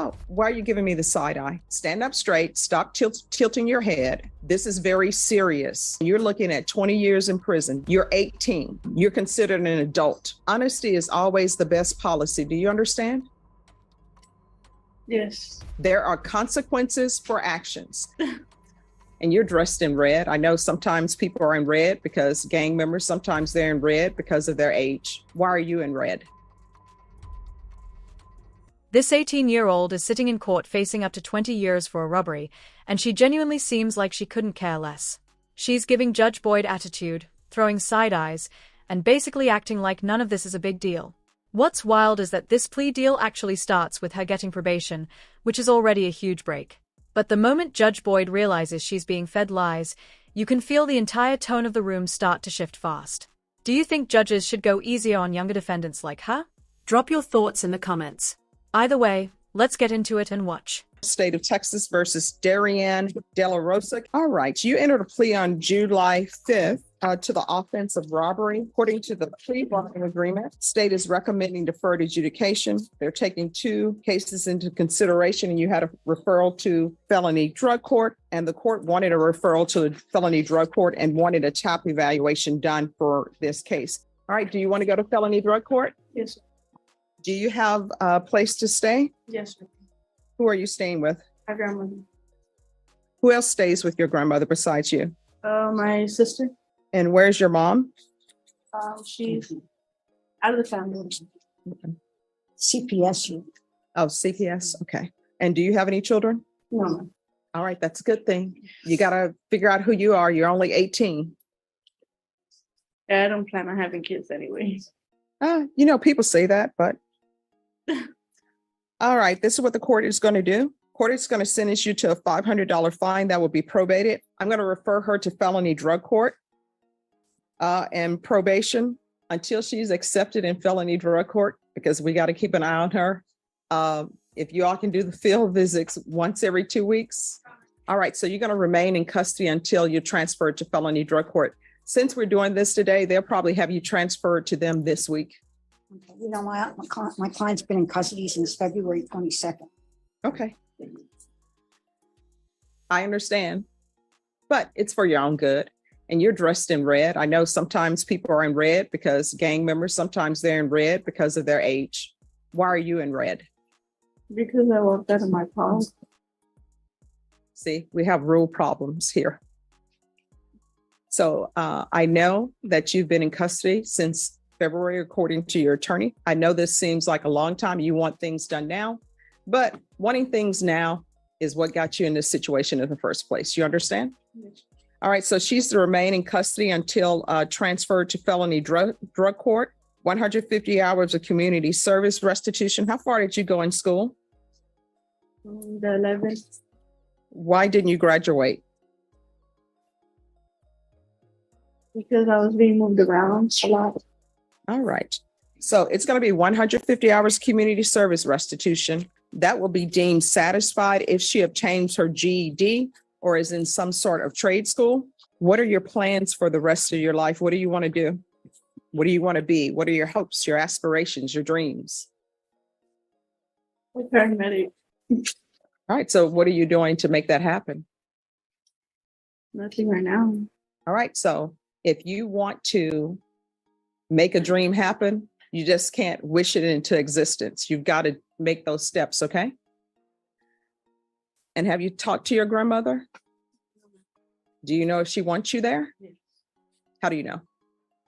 Oh, why are you giving me the side eye? Stand up straight. Stop tilting your head. This is very serious. You're looking at 20 years in prison. You're 18. You're considered an adult. Honesty is always the best policy. Do you understand? Yes. There are consequences for actions. And you're dressed in red. I know sometimes people are in red because gang members, sometimes they're in red because of their age. Why are you in red? This 18-year-old is sitting in court facing up to 20 years for a robbery, and she genuinely seems like she couldn't care less. She's giving Judge Boyd attitude, throwing side eyes, and basically acting like none of this is a big deal. What's wild is that this plea deal actually starts with her getting probation, which is already a huge break. But the moment Judge Boyd realizes she's being fed lies, you can feel the entire tone of the room start to shift fast. Do you think judges should go easier on younger defendants like her? Drop your thoughts in the comments. Either way, let's get into it and watch. State of Texas versus Darian De La Rosa. All right, you entered a plea on July 5th to the offense of robbery. According to the plea bargaining agreement, state is recommending deferred adjudication. They're taking 2 cases into consideration, and you had a referral to felony drug court, and the court wanted a referral to the felony drug court and wanted a TAP evaluation done for this case. All right, do you want to go to felony drug court? Yes, sir. Do you have a place to stay? Yes, sir. Who are you staying with? My grandmother. Who else stays with your grandmother besides you? My sister. And where's your mom? She's out of the family. CPS. Oh, CPS. Okay. And do you have any children? No. All right. That's a good thing. You got to figure out who you are. You're only 18. I don't plan on having kids anyway. People say that, but all right. This is what the court is going to do. Court is going to sentence you to a $500 fine that will be probated. I'm going to refer her to felony drug court and probation until she's accepted in felony drug court, because we got to keep an eye on her. If you all can do the field visits once every 2 weeks. All right. So you're going to remain in custody until you're transferred to felony drug court. Since we're doing this today, they'll probably have you transferred to them this week. Okay. My client's been in custody since February 22nd. Okay. I understand, but it's for your own good. And you're dressed in red. I know sometimes people are in red because gang members, sometimes they're in red because of their age. Why are you in red? Because I walked out of my car. See, we have rule problems here. So I know that you've been in custody since February, according to your attorney. I know this seems like a long time. You want things done now, but wanting things now is what got you in this situation in the first place. You understand? Yes. All right. So she's to remain in custody until transferred to felony drug court. 150 hours of community service restitution. How far did you go in school? The 11th. Why didn't you graduate? Because I was being moved around a lot. All right. So it's going to be 150 hours community service restitution. That will be deemed satisfied if she obtains her GED or is in some sort of trade school. What are your plans for the rest of your life? What do you want to do? What do you want to be? What are your hopes, your aspirations, your dreams? A paramedic. All right. So what are you doing to make that happen? Nothing right now. All right. So if you want to make a dream happen, you just can't wish it into existence. You've got to make those steps, okay? And have you talked to your grandmother? Do you know if she wants you there? Yes. How do you know?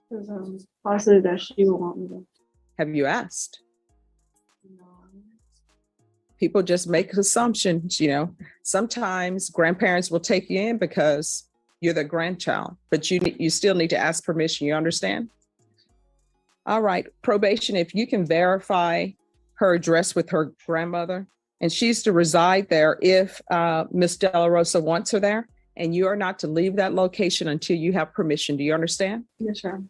Because positive that she will want me there. Have you asked? No. People just make assumptions, Sometimes grandparents will take you in because you're the grandchild, but you still need to ask permission. You understand? All right. Probation, if you can verify her address with her grandmother, and she's to reside there if Miss De La Rosa wants her there, and you are not to leave that location until you have permission. Do you understand? Yes, sir.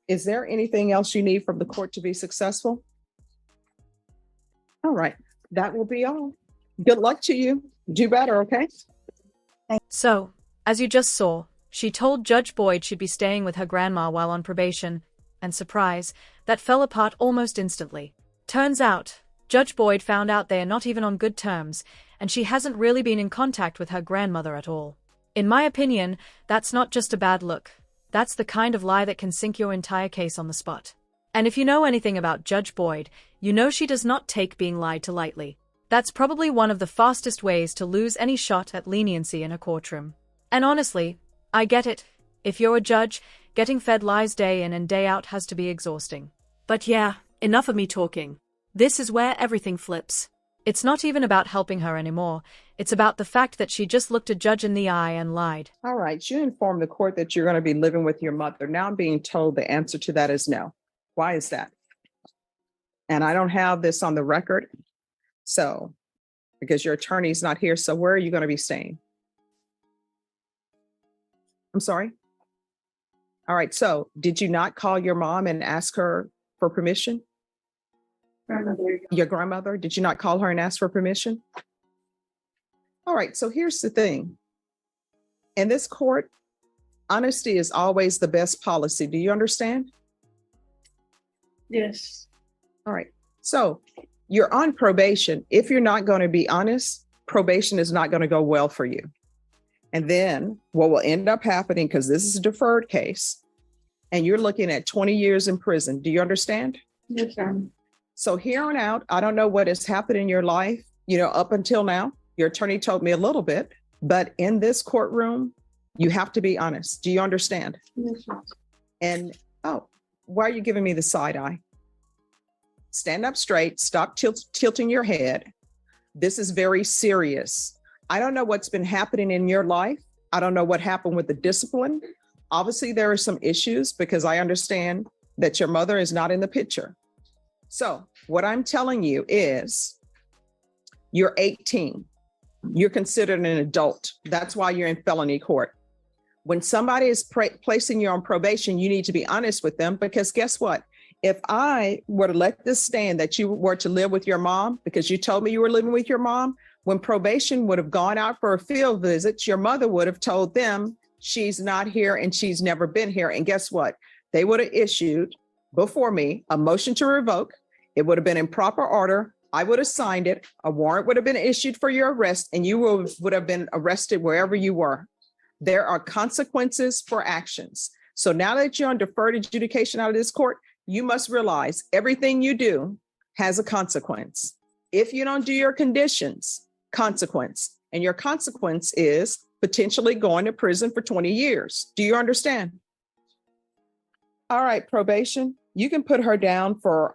Is there anything else you need from the court to be successful? All right. That will be all. Good luck to you. Do better, okay? So, as you just saw, she told Judge Boyd she'd be staying with her grandma while on probation, and surprise, that fell apart almost instantly. Turns out, Judge Boyd found out they are not even on good terms, and she hasn't really been in contact with her grandmother at all. In my opinion, that's not just a bad look. That's the kind of lie that can sink your entire case on the spot. And if you know anything about Judge Boyd, you know she does not take being lied to lightly. That's probably one of the fastest ways to lose any shot at leniency in a courtroom. And honestly, I get it. If you're a judge, getting fed lies day in and day out has to be exhausting. But yeah, enough of me talking. This is where everything flips. It's not even about helping her anymore. It's about the fact that she just looked a judge in the eye and lied. All right, you informed the court that you're going to be living with your mother. Now I'm being told the answer to that is no. Why is that? And I don't have this on the record. So, because your attorney's not here, so where are you going to be staying? I'm sorry? All right, so did you not call your mom and ask her for permission? Grandmother. Your grandmother, did you not call her and ask for permission? All right, so here's the thing. In this court, honesty is always the best policy. Do you understand? Yes. All right, so you're on probation. If you're not going to be honest, probation is not going to go well for you. And then what will end up happening, because this is a deferred case, and you're looking at 20 years in prison. Do you understand? Yes, ma'am. So here on out, I don't know what has happened in your life, up until now. Your attorney told me a little bit, but in this courtroom, you have to be honest. Do you understand? Yes, ma'am. And, why are you giving me the side eye? Stand up straight, stop tilting your head. This is very serious. I don't know what's been happening in your life. I don't know what happened with the discipline. Obviously, there are some issues because I understand that your mother is not in the picture. So what I'm telling you is you're 18. You're considered an adult. That's why you're in felony court. When somebody is placing you on probation, you need to be honest with them, because guess what? If I were to let this stand that you were to live with your mom, because you told me you were living with your mom, when probation would have gone out for a field visit, your mother would have told them she's not here and she's never been here. And guess what? They would have issued before me a motion to revoke. It would have been in proper order. I would have signed it. A warrant would have been issued for your arrest, and you would have been arrested wherever you were. There are consequences for actions. So now that you're on deferred adjudication out of this court, you must realize everything you do has a consequence. If you don't do your conditions, consequence. And your consequence is potentially going to prison for 20 years. Do you understand? All right, probation. You can put her down for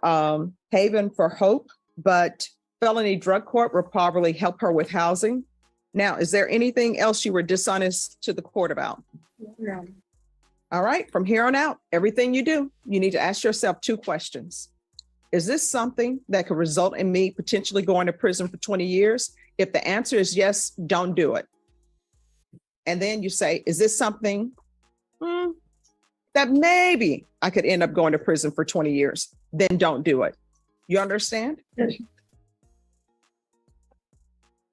Haven for Hope, but felony drug court will probably help her with housing. Now, is there anything else you were dishonest to the court about? No. All right, from here on out, everything you do, you need to ask yourself 2 questions. Is this something that could result in me potentially going to prison for 20 years? If the answer is yes, don't do it. And then you say, is this something that maybe I could end up going to prison for 20 years? Then don't do it. You understand? Yes.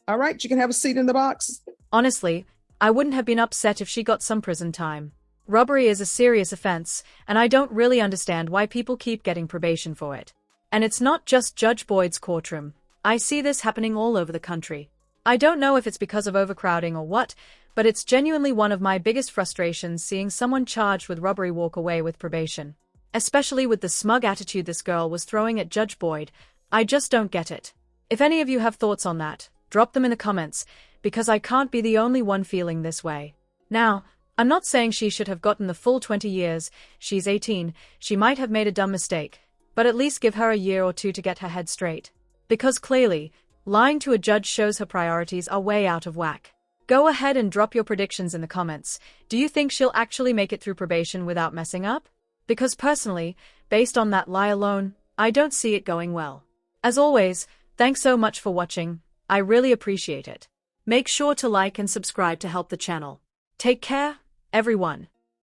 All right, you can have a seat in the box. Honestly, I wouldn't have been upset if she got some prison time. Robbery is a serious offense, and I don't really understand why people keep getting probation for it. And it's not just Judge Boyd's courtroom. I see this happening all over the country. I don't know if it's because of overcrowding or what, but it's genuinely one of my biggest frustrations seeing someone charged with robbery walk away with probation. Especially with the smug attitude this girl was throwing at Judge Boyd. I just don't get it. If any of you have thoughts on that, drop them in the comments, because I can't be the only one feeling this way. Now, I'm not saying she should have gotten the full 20 years. She's 18, she might have made a dumb mistake. But at least give her a year or 2 to get her head straight. Because clearly, lying to a judge shows her priorities are way out of whack. Go ahead and drop your predictions in the comments. Do you think she'll actually make it through probation without messing up? Because personally, based on that lie alone, I don't see it going well. As always, thanks so much for watching. I really appreciate it. Make sure to like and subscribe to help the channel. Take care, everyone.